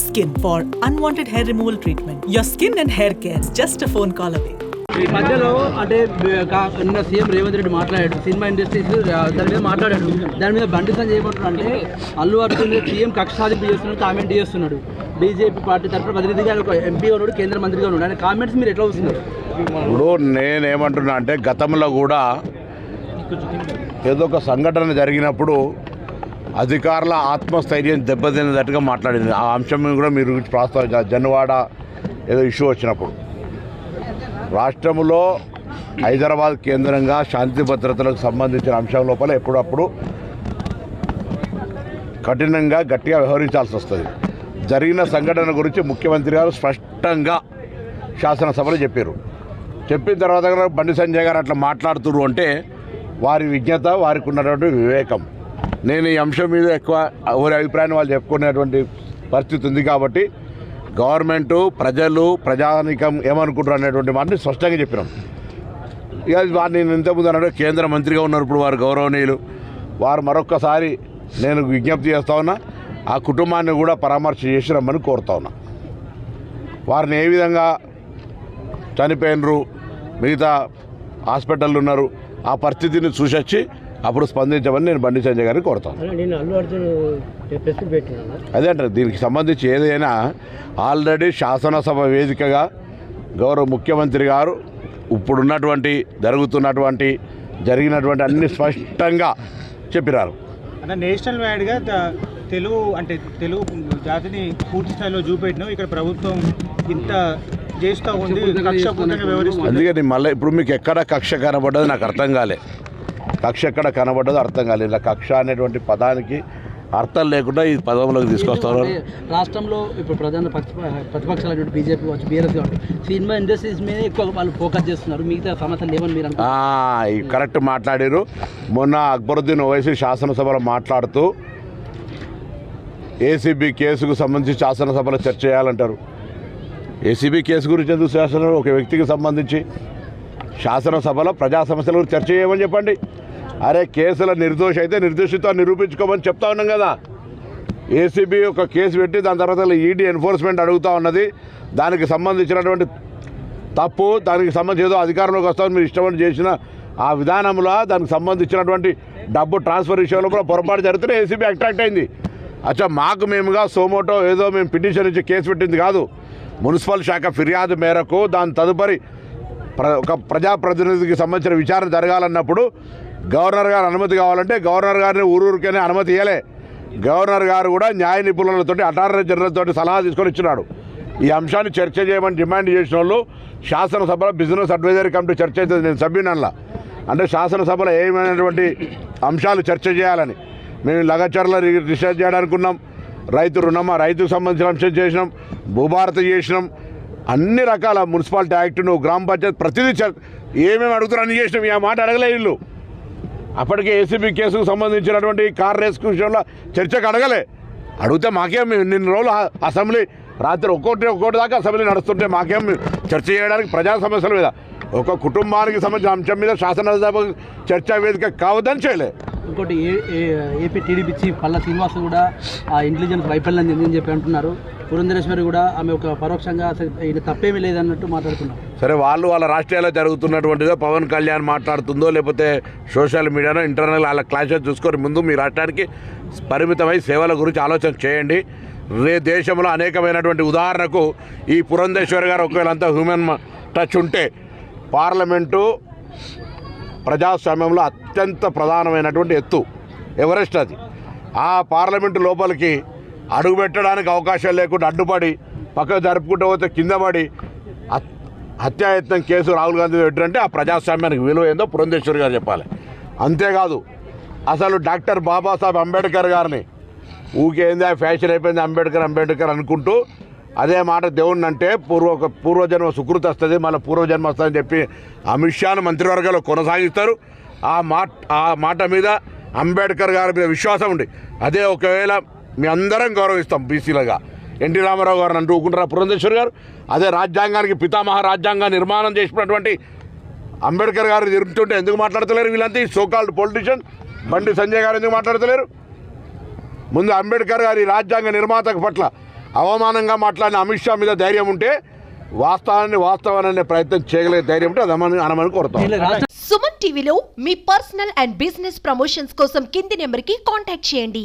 Skin for unwanted hair removal treatment. Your skin and hair care is just a phone call away. ఈ మధ్యలో అంటే నిన్న CM Revanth Reddy మాట్లాడాడు, cinema industries దాని మీద మాట్లాడాడు. దాని మీద బండి సంజయ్ ఏమంటారు అంటే అల్లు అర్జున్ సీఎం కక్ష సాధింపు చేస్తున్నాడు, కామెంట్ చేస్తున్నాడు. బీజేపీ పార్టీ తరఫున ప్రతినిధిగా ఒక ఎంపీ ఉన్నాడు, కేంద్ర మంత్రిగా ఉన్నాడు. ఆయన కామెంట్స్ మీరు ఎట్లా వస్తున్నారు? ఇప్పుడు నేనేమంటున్నా అంటే గతంలో కూడా ఏదో ఒక సంఘటన జరిగినప్పుడు అధికారుల ఆత్మస్థైర్యం దెబ్బతినేటట్టుగా మాట్లాడింది. ఆ అంశం కూడా మీరు ప్రస్తావించారు. జన్వాడ ఏదో ఇష్యూ వచ్చినప్పుడు రాష్ట్రంలో హైదరాబాద్ కేంద్రంగా శాంతి భద్రతలకు సంబంధించిన అంశం లోపల ఎప్పుడప్పుడు కఠినంగా గట్టిగా వ్యవహరించాల్సి వస్తుంది. జరిగిన సంఘటన గురించి ముఖ్యమంత్రి గారు స్పష్టంగా శాసనసభలో చెప్పారు. చెప్పిన తర్వాత బండి సంజయ్ గారు అట్లా మాట్లాడుతున్నారు అంటే వారి విజ్ఞత, వారికి ఉన్నటువంటి వివేకం. నేను ఈ అంశం మీద ఎక్కువ ఎవరి అభిప్రాయాన్ని వాళ్ళు చెప్పుకునేటువంటి పరిస్థితి ఉంది కాబట్టి గవర్నమెంటు, ప్రజలు, ప్రజానికం ఏమనుకుంటారు అనేటువంటి మాటని స్పష్టంగా చెప్పినాం. ఇక వారిని నేను ఇంతకుముందు అన్నట్టు కేంద్ర మంత్రిగా ఉన్నారు ఇప్పుడు వారు గౌరవనీయులు. వారు మరొక్కసారి నేను విజ్ఞప్తి చేస్తా ఉన్నా, ఆ కుటుంబాన్ని కూడా పరామర్శ చేసి రమ్మని కోరుతా ఉన్నా. వారిని ఏ విధంగా చనిపోయినరు, మిగతా హాస్పిటల్ ఉన్నారు, ఆ పరిస్థితిని చూసొచ్చి అప్పుడు స్పందించమని నేను బండి సంజయ్ గారిని కోరుతాను. అదే అంటారు, దీనికి సంబంధించి ఏదైనా ఆల్రెడీ శాసనసభ వేదికగా గౌరవ ముఖ్యమంత్రి గారు ఇప్పుడున్నటువంటి జరిగినటువంటి అన్ని స్పష్టంగా చెప్పినారు. అంటే నేషనల్ వైడ్గా తెలుగు జాతిని పూర్తి స్థాయిలో చూపెట్టినాం. ఇక్కడ ప్రభుత్వం ఇంత చేస్తూ ఉంది, కక్షపూర్తంగా వ్యవహరిస్తుంది. అందుకని మళ్ళీ ఇప్పుడు మీకు ఎక్కడ కక్ష కనబడ్డది నాకు అర్థం కాలే. కక్ష ఎక్కడ కనబడ్డదో అర్థం కాలేదు. ఇలా కక్ష అనేటువంటి పదానికి అర్థం లేకుండా ఈ పదంలోకి తీసుకొస్తారు. రాష్ట్రంలో ఇప్పుడు ప్రధాన ప్రతిపక్షాలు బీజేపీ కావచ్చు, బీఆర్ఎస్ కావచ్చు, సినిమా ఇండస్ట్రీస్ మీద ఎక్కువ వాళ్ళు ఫోకస్ చేస్తున్నారు. మిగతా సమస్యలు ఏమని మీరు కరెక్ట్ మాట్లాడారు. మొన్న అక్బరుద్దీన్ ఓవైసీ శాసనసభలో మాట్లాడుతూ ఏసీబీ కేసుకు సంబంధించి శాసనసభలో చర్చ చేయాలంటారు. ఏసీబీ కేసు గురించి ఎందుకు శాసన ఒక వ్యక్తికి సంబంధించి శాసనసభలో ప్రజా సమస్యల గురించి చర్చ చేయమని చెప్పండి. అరే కేసుల నిర్దోషి అయితే నిర్దోషితో నిరూపించుకోమని చెప్తా ఉన్నాం కదా. ఏసీబీ ఒక కేసు పెట్టి దాని తర్వాత ఈడీ ఎన్ఫోర్స్మెంట్ అడుగుతూ ఉన్నది. దానికి సంబంధించినటువంటి తప్పు, దానికి సంబంధించి ఏదో అధికారంలోకి వస్తామని మీరు ఇష్టమని చేసిన ఆ విధానంలో దానికి సంబంధించినటువంటి డబ్బు ట్రాన్స్ఫర్ విషయంలో కూడా పొరపాటు జరిగితే ఏసీబీ అట్రాక్ట్ అయింది. అచ్చా మాకు మేముగా సోమోటో ఏదో మేము పిటిషన్ ఇచ్చి కేసు పెట్టింది కాదు. మున్సిపల్ శాఖ ఫిర్యాదు మేరకు దాని తదుపరి ఒక ప్రజాప్రతినిధికి సంబంధించిన విచారణ జరగాలన్నప్పుడు గవర్నర్ గారు అనుమతి కావాలంటే గవర్నర్ గారిని ఊరూరికనే అనుమతి ఇవ్వలే. గవర్నర్ గారు కూడా న్యాయ నిపుణులతో, అటార్నీ జనరల్ తోటి సలహా తీసుకొని ఇచ్చినాడు. ఈ అంశాన్ని చర్చ చేయమని డిమాండ్ చేసిన వాళ్ళు శాసనసభలో బిజినెస్ అడ్వైజరీ కమిటీ చర్చ అవుతుంది. నేను సభ్యునల్లా అంటే శాసనసభలో ఏమైనటువంటి అంశాలు చర్చ చేయాలని మేము లగచర్ల రీసెర్చ్ చేయడానికి ఉన్నాం. రైతుకు సంబంధించిన అంశం చేసినాం, భూభారత చేసినాం, అన్ని రకాల మున్సిపాలిటీ యాక్ట్ను, గ్రామ పంచాయతీ ప్రతిదీ ఏమేమి అడుగుతారు అన్ని చేసినాం. ఈ మాట అడగలే వీళ్ళు. అప్పటికే ఏసీబీ కేసుకు సంబంధించినటువంటి కార్ రేస్కు విషయంలో చర్చకు అడిగితే మాకేం నిన్న రోజులు అసెంబ్లీ రాత్రి ఒక్కోటి దాకా అసెంబ్లీ నడుస్తుంటే మాకేం చర్చ చేయడానికి ప్రజా సమస్యల మీద ఒక కుటుంబానికి సంబంధించిన అంశం మీద శాసనసభ చర్చా వేదిక కావద్దని చేయలే. ఇంకోటి AP TDP chief Palla Srinivas కూడా ఆ ఇంటెలిజెన్స్ వైఫల్యం చెందని చెప్పి అంటున్నారు. పురంధరేశ్వరి కూడా ఆమె ఒక పరోక్షంగా ఇది తప్పేమీ లేదన్నట్టు మాట్లాడుతున్నారు. సరే, వాళ్ళ రాష్ట్రాల్లో జరుగుతున్నటువంటిదో పవన్ కళ్యాణ్ మాట్లాడుతుందో లేకపోతే సోషల్ మీడియాలో ఇంటర్నల్ వాళ్ళ క్లాషెస్ చూసుకొని ముందు మీ రాష్ట్రానికి పరిమితమై సేవల గురించి ఆలోచన చేయండి. దేశంలో అనేకమైనటువంటి ఉదాహరణకు ఈ పురంధేశ్వరి గారు ఒకవేళ అంతా హ్యూమన్ టచ్ ఉంటే పార్లమెంటు ప్రజాస్వామ్యంలో అత్యంత ప్రధానమైనటువంటి ఎత్తు ఎవరెస్ట్ అది. ఆ పార్లమెంటు లోపలికి అడుగుపెట్టడానికి అవకాశం లేకుండా అడ్డుపడి పక్కకు జరుపుకుంటూ పోతే కింద పడి హత్యాయత్నం కేసు రాహుల్ గాంధీ పెట్టారంటే ఆ ప్రజాస్వామ్యానికి విలువ ఏందో పురంధేశ్వరి గారు చెప్పాలి. అంతేకాదు అసలు డాక్టర్ బాబాసాహెబ్ అంబేద్కర్ గారిని ఊకేంది ఫ్యాషన్ అయిపోయింది అంబేద్కర్ అనుకుంటూ అదే మాట దేవుణ్ణి అంటే పూర్వజన్మ సుకృతి వస్తుంది, మళ్ళీ పూర్వజన్మ వస్తుందని చెప్పి అమిత్ షాను మంత్రివర్గంలో కొనసాగిస్తారు. ఆ మాట మీద అంబేద్కర్ గారి మీద విశ్వాసం ఉంది. అదే ఒకవేళ మీ అందరం గౌరవిస్తాం బీసీలుగా. ఎన్టీ రామారావు గారు అంటూ ఊకుంటారా పురంధేశ్వరి గారు? అదే రాజ్యాంగానికి పితామహ రాజ్యాంగ నిర్మాణం చేసినటువంటి అంబేద్కర్ గారు తిరుగుతుంటే ఎందుకు మాట్లాడతలేరు వీళ్ళంతా? సోకాల్డ్ పొలిటీషియన్ బండి సంజయ్ గారు ఎందుకు మాట్లాడతలేరు? ముందు అంబేద్కర్ గారి రాజ్యాంగ నిర్మాత పట్ల అవమానంగా మాట్లాడిన అమిత్ షా మీద ధైర్యం ఉంటే వాస్తవాన్ని ప్రయత్నం చేయగలిగే ధైర్యం ఉంటే అది అనమని కోరుతాం. సుమన్ టీవీలో మీ పర్సనల్ అండ్ బిజినెస్ ప్రమోషన్స్ కోసం కింది నెంబర్కి కాంటాక్ట్ చేయండి.